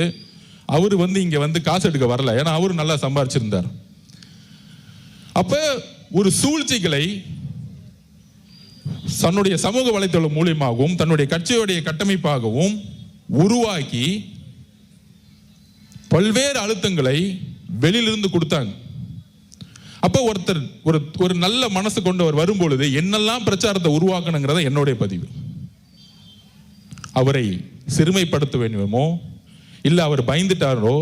அவர் இங்க காசு எடுக்க வரல. ஏன்னா அவரு நல்லா சம்பாரிச்சிருந்தார். அப்ப ஒரு சூழ்ச்சிகளை தன்னுடைய சமூக வலைத்தளம் மூலியமாகவும் தன்னுடைய கட்சியுடைய கட்டமைப்பாகவும் உருவாக்கி பல்வேறு அழுத்தங்களை வெளியிலிருந்து கொடுத்தாங்க. அப்ப ஒருத்தர் ஒரு நல்ல மனசு கொண்டவர் வரும்பொழுது என்னெல்லாம் பிரச்சாரத்தை உருவாக்கணுங்கிறத என்னுடைய பதிவு. அவரை சிறுமைப்படுத்த வேண்டுமோ இல்ல அவர் பயந்துட்டாரோ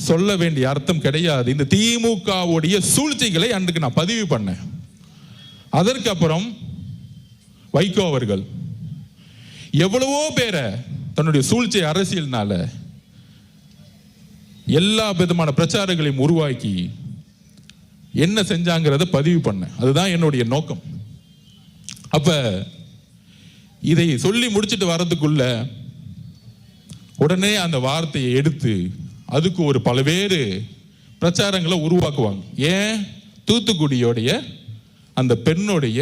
சொல்ல வேண்டிய அர்த்தம் கிடையாது. இந்த திமுகவுடைய சூழ்ச்சிகளை அன்றைக்கு நான் பதிவு பண்ணேன். அதற்கு அப்புறம் வைகோ அவர்கள் எவ்வளவோ பேரை தன்னுடைய சூழ்ச்சி அரசியல்னால எல்லா விதமான பிரச்சாரங்களையும் உருவாக்கி என்ன செஞ்சாங்கிறத பதிவு பண்ண. அதுதான் என்னுடைய நோக்கம். அப்ப இதை சொல்லி முடிச்சுட்டு வர்றதுக்குள்ள உடனே அந்த வார்த்தையை எடுத்து அதுக்கு ஒரு பல்வேறு பிரச்சாரங்களை உருவாக்குவாங்க. ஏன்? தூத்துக்குடியோடைய அந்த பெண்ணுடைய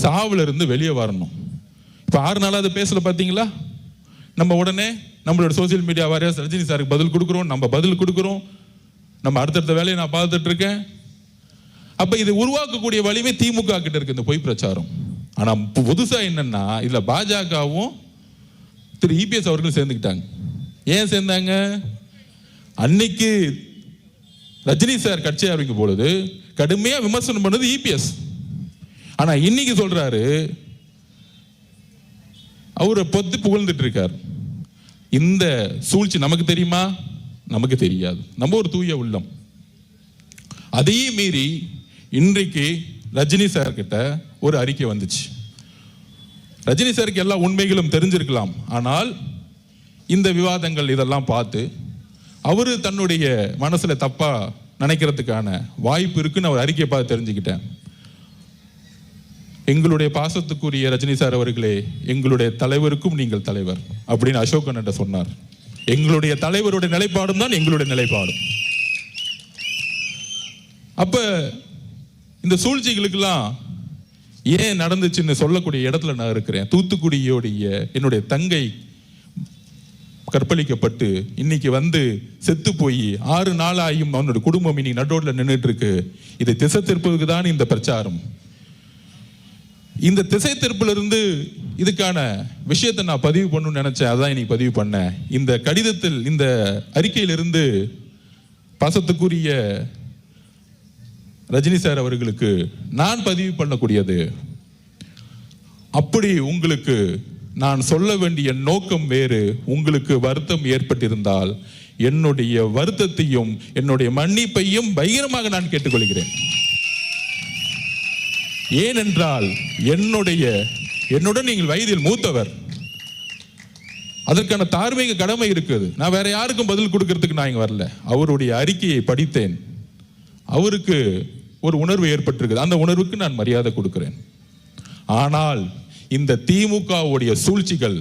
சாவுல இருந்து வெளியே வரணும். இப்ப 6 நாளா அதை பேசல பாத்தீங்களா? நம்ம உடனே நம்மளோட சோசியல் மீடியா வாரியா ரஜினி சாருக்கு பதில் கொடுக்குறோம், நம்ம பதில் கொடுக்குறோம், நம்ம அடுத்தடுத்த வேலையை நான் பார்த்துட்டு இருக்கேன். அப்ப இது உருவாக்கக்கூடிய வலிமை திமுக கிட்ட இருக்கு இந்த பொய் பிரச்சாரம். ஆனா புதுசா என்னன்னா இதுல பாஜகவும் திரு இபிஎஸ் அவர்கள் சேர்ந்துக்கிட்டாங்க. ஏன் சேர்ந்தாங்க? அன்னைக்கு ரஜினி சார் கட்சி ஆரம்பிக்கும் பொழுது கடுமையா விமர்சனம் பண்ணது இபிஎஸ். ஆனா இன்னைக்கு சொல்றாரு, அவரை பொத்து புகழ்ந்துட்டு இருக்கார். இந்த சூழ்ச்சி நமக்கு தெரியுமா? நமக்கு தெரியாது. நம்ம ஒரு தூய உள்ளம். அதையும் மீறி இன்றைக்கு ரஜினி சார் கிட்ட ஒரு அறிக்கை வந்துச்சு. ரஜினி சாருக்கு எல்லா உண்மைகளும் தெரிஞ்சிருக்கலாம். ஆனால் இந்த விவாதங்கள் இதெல்லாம் பார்த்து அவரு தன்னுடைய மனசுல தப்பா நினைக்கிறதுக்கான வாய்ப்பு இருக்குன்னு அவர் அறிக்கையை பார்த்து தெரிஞ்சுக்கிட்டேன். எங்களுடைய பாசத்துக்குரிய ரஜினி சார் அவர்களே, எங்களுடைய தலைவருக்கும் நீங்கள் தலைவர் அப்படின்னு அசோகன் சொன்னார். எங்களுடைய தலைவருடைய நிலைப்பாடும் தான் எங்களுடைய நிலைப்பாடும். அப்ப இந்த சூழ்ச்சிகளுக்கெல்லாம் ஏன் நடந்துச்சுன்னு சொல்லக்கூடிய இடத்துல நான் இருக்கிறேன். தூத்துக்குடியோடைய என்னுடைய தங்கை கற்பழிக்கப்பட்டு இன்னைக்கு செத்து போய் 6 நாள் ஆகியும் அவனுடைய குடும்பம் இன்னைக்கு நடுரோட்ல நின்றுட்டு இருக்கு. இதை திசை திருப்பதுக்கு தான் இந்த பிரச்சாரம். இந்த திசை திருப்பிலிருந்து இதுக்கான விஷயத்தை நான் பதிவு பண்ணணும்னு நினைச்சேன். அதான் இன்னைக்கு பதிவு பண்ணேன். இந்த கடிதத்தில், இந்த அறிக்கையிலிருந்து பாசத்துக்குரிய ரஜினி சார் அவர்களுக்கு நான் பதிவு பண்ணக்கூடியது, அப்படி உங்களுக்கு நான் சொல்ல வேண்டிய நோக்கம் வேறு, உங்களுக்கு வருத்தம் ஏற்பட்டிருந்தால் என்னுடைய வருத்தத்தையும் என்னுடைய மன்னிப்பையும் பகிரமாக நான் கேட்டுக்கொள்கிறேன். ஏனென்றால் என்னுடன் நீங்கள் வயதில் மூத்தவர், அதற்கான தார்மீக கடமை இருக்குது. நான் வேற யாருக்கும் பதில் கொடுக்கறதுக்கு நான் இங்க வரல. அவருடைய அறிக்கையை படித்தேன். அவருக்கு ஒரு உணர்வு ஏற்பட்டிருக்குது. அந்த உணர்வுக்கு நான் மரியாதை கொடுக்கிறேன். ஆனால் இந்த திமுகவுடைய சூழ்ச்சிகள்,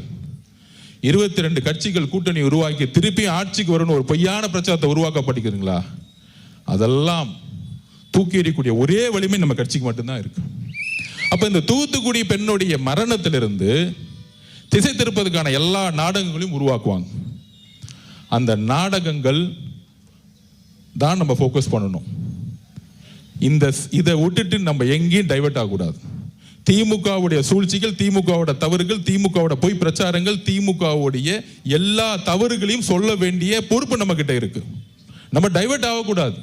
22 கட்சிகள் கூட்டணி உருவாக்கி திருப்பி ஆட்சிக்கு வரணும் ஒரு பொய்யான பிரச்சாரத்தை உருவாக்கப்படுகிறீங்களா? அதெல்லாம் தூக்கி எறியக்கூடிய ஒரே வலிமை நம்ம கட்சிக்கு மட்டும்தான் இருக்கு. அப்ப இந்த தூத்துக்குடி பெண்ணுடைய மரணத்திலிருந்து திசை திருப்பதுக்கான எல்லா நாடகங்களையும் உருவாக்குவாங்க. அந்த நாடகங்கள் தான் நம்ம ஃபோக்கஸ் பண்ணணும். இதை விட்டுட்டு நம்ம எங்கேயும் டைவர்ட் ஆகக்கூடாது. திமுகவுடைய சூழ்ச்சிகள், திமுகவோட தவறுகள், திமுகவோட பொய் பிரச்சாரங்கள், திமுகவுடைய எல்லா தவறுகளையும் சொல்ல வேண்டிய பொறுப்பு நம்ம கிட்ட இருக்கு. நம்ம டைவர்ட் ஆகக்கூடாது.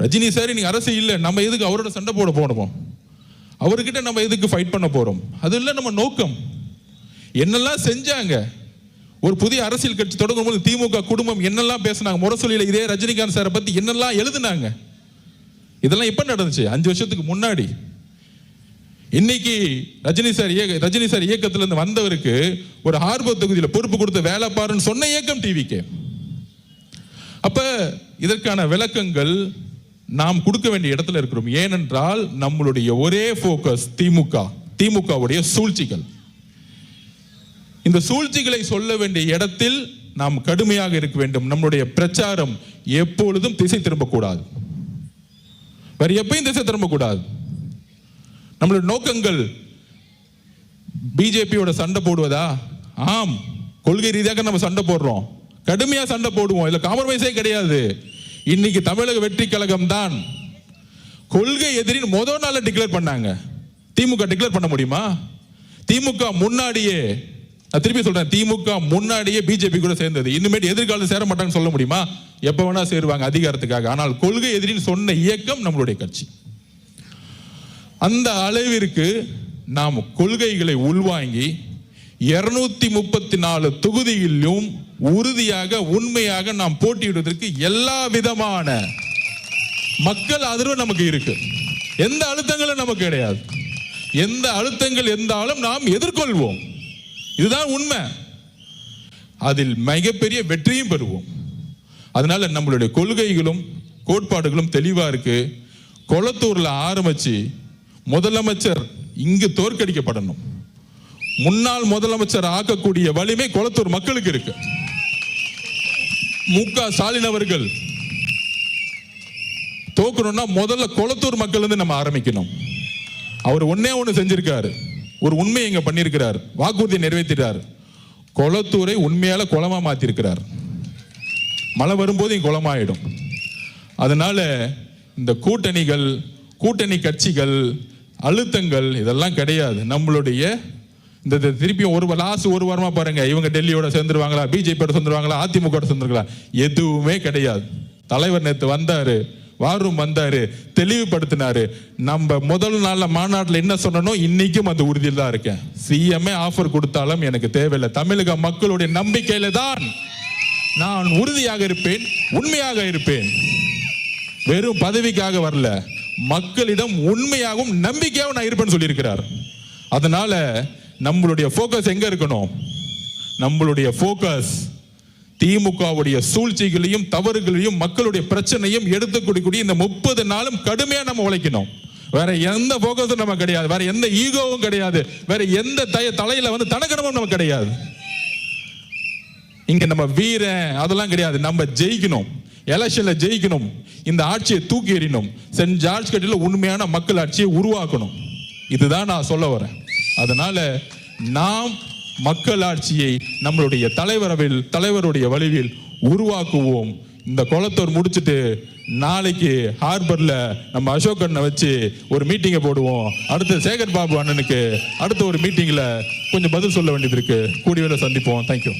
ரஜினி சார் நீங்க அரசு இல்லை, நம்ம எதுக்கு அவரோட சண்டை போட போனோமோ, அவர்கிட்ட நம்ம எதுக்கு ஃபைட் பண்ண போறோம்? அது இல்லை நம்ம நோக்கம். என்னெல்லாம் செஞ்சாங்க, ஒரு புதிய அரசியல் கட்சி தொடங்கும் போது திமுக குடும்பம் என்னெல்லாம் பேசினாங்க, முரசொலியில இதே ரஜினிகாந்த் சாரை பத்தி என்னெல்லாம் எழுதுனாங்க, இதெல்லாம் எப்ப நடந்துச்சு? 5 வருஷத்துக்கு முன்னாடி. இன்னைக்கு ரஜினி சார் இயக்கத்துல இருந்து வந்தவருக்கு ஒரு ஹார்பர் தொகுதியில பொறுப்பு கொடுத்த வேலை பாருன்னு சொன்ன இயக்கம் டிவிக்கு. அப்ப இதற்கான விளக்கங்கள் நாம் கொடுக்க வேண்டிய இடத்துல இருக்கிறோம். ஏனென்றால் நம்மளுடைய ஒரே போக்கஸ் திமுகவுடைய சூழ்ச்சிகள். இந்த சூழ்ச்சிகளை சொல்ல வேண்டிய இடத்தில் நாம் கடுமையாக இருக்க வேண்டும். நம்முடைய பிரச்சாரம் எப்பொழுதும் திசை திரும்பக்கூடாது, வேற எப்பயும் திசை திரும்பக்கூடாது. நம்மளுடைய நோக்கங்கள் பிஜேபியோட சண்டை போடுவதா? ஆம், கொள்கை ரீதியாக நம்ம சண்டை போடுறோம், கடுமையா சண்டை போடுவோம், இல்ல காம்ப்ரமைஸே கிடையாது. இன்னைக்கு தமிழக வெற்றி கழகம் தான் கொள்கை எதிரின் முதல் நாள் டிக்ளேர் பண்ணாங்க. திமுக டிக்ளேர் பண்ண முடியுமா? திமுக முன்னாடியே, திருப்பி சொல்றேன், திமுக முன்னாடியே பிஜேபி கூட சேர்ந்தது. இனிமேல் எதிர்காலம் சேர மாட்டாங்கன்னு சொல்ல முடியுமா? எப்ப வேணா சேருவாங்க அதிகாரத்துக்காக. ஆனால் கொள்கை எதிரின்னு சொன்ன இயக்கம் நம்மளுடைய கட்சி. அந்த அளவிற்கு நாம் கொள்கைகளை உள்வாங்கி 234 தொகுதியிலும் உறுதியாக உண்மையாக நாம் போட்டியிடுவதற்கு எல்லா விதமான மக்கள் ஆதரவு நமக்கு இருக்கு. எந்த அழுத்தங்களும் நமக்கு கிடையாது. எந்த அழுத்தங்கள் இருந்தாலும் நாம் எதிர்கொள்வோம். இதுதான் உண்மை. அதில் மிகப்பெரிய வெற்றியும் பெறுவோம். அதனால நம்மளுடைய கொள்கைகளும் கோட்பாடுகளும் தெளிவா இருக்கு. கொளத்தூர்ல ஆரம்பிச்சு முதலமைச்சர் இங்கு தோற்கடிக்கப்படணும். முன்னாள் முதலமைச்சர் ஆக்கக்கூடிய வலிமை கொளத்தூர் மக்களுக்கு இருக்கு. மு.க. ஸ்டாலின் அவர்கள் தோக்கணும்னா முதல்ல கொளத்தூர் மக்கள் இருந்து நம்ம ஆரம்பிக்கணும். அவர் ஒன்னே ஒன்று செஞ்சிருக்காரு, ஒரு உண்மையை இங்க பண்ணியிருக்கிறார், வாக்குறுதியை நிறைவேற்றிட்டார். கொளத்தூரை உண்மையால குளமா மாத்திருக்கிறார். மழை வரும்போது இங்க குளமாயிடும். அதனால இந்த கூட்டணிகள், கூட்டணி கட்சிகள், அழுத்தங்கள் இதெல்லாம் கிடையாது. நம்மளுடைய இந்த திருப்பியும் ஒரு வாரமா பாருங்க, இவங்க டெல்லியோட சேர்ந்துருவாங்களா, பிஜேபியோட சேர்ந்துருவாங்களா, அதிமுக சேர்ந்துருங்களா, எதுவுமே கிடையாது. தலைவர் நேற்று வந்தாரு, வாரும் வந்தாரு, தெளிவுபடுத்தினாரு. நம்ம முதல் நாள்ல மாநாட்டில் என்ன சொன்னனோ இன்னைக்கும் அந்த உறுதியில் தான் இருக்கேன். சிஎம்ஏ ஆஃபர் கொடுத்தாலும் எனக்கு தேவையில்லை. தமிழக மக்களுடைய நம்பிக்கையில தான் நான் உறுதியாக இருப்பேன், உண்மையாக இருப்பேன். வெறும் பதவிக்காக வரல, மக்களிடம் உண்மையாகவும் நம்பிக்கையாகவும் நான் இருப்பேன்னு சொல்லியிருக்கிறார். அதனால நம்மளுடைய போக்கஸ் எங்க இருக்கணும்? நம்மளுடைய போக்கஸ் திமுகவுடைய சூழ்ச்சிகளையும் தவறுகளையும் மக்களுடைய பிரச்சனையும் எடுத்துக்கூடிய இந்த 30 நாளும் கடுமையா நம்ம உழைக்கணும். வேற எந்த போக்கஸும் நம்ம கிடையாது, வேற எந்த ஈகோவும் கிடையாது, வேற எந்த தலையில தனக்கணமும் நமக்கு கிடையாது. இங்க நம்ம வீரன் அதெல்லாம் கிடையாது. நம்ம ஜெயிக்கணும், எலெக்ஷன்ல ஜெயிக்கணும், இந்த ஆட்சியை தூக்கி எறியணும், சென்ட் ஜார்ஜ் கட்டில உண்மையான மக்கள் ஆட்சியை உருவாக்கணும். இதுதான் நான் சொல்ல வரேன். அதனால நாம் மக்கள் ஆட்சியை நம்மளுடைய தலைவருடைய வழிவில் உருவாக்குவோம். இந்த கொளத்தூர் முடிச்சுட்டு நாளைக்கு ஹார்பர்ல நம்ம அசோக் அண்ணனை வச்சு ஒரு மீட்டிங்கை போடுவோம். அடுத்து சேகர் பாபு அண்ணனுக்கு அடுத்த ஒரு மீட்டிங்ல கொஞ்சம் பதில் சொல்ல வேண்டியது இருக்கு. கூடிய சந்திப்போம். தேங்க்யூ.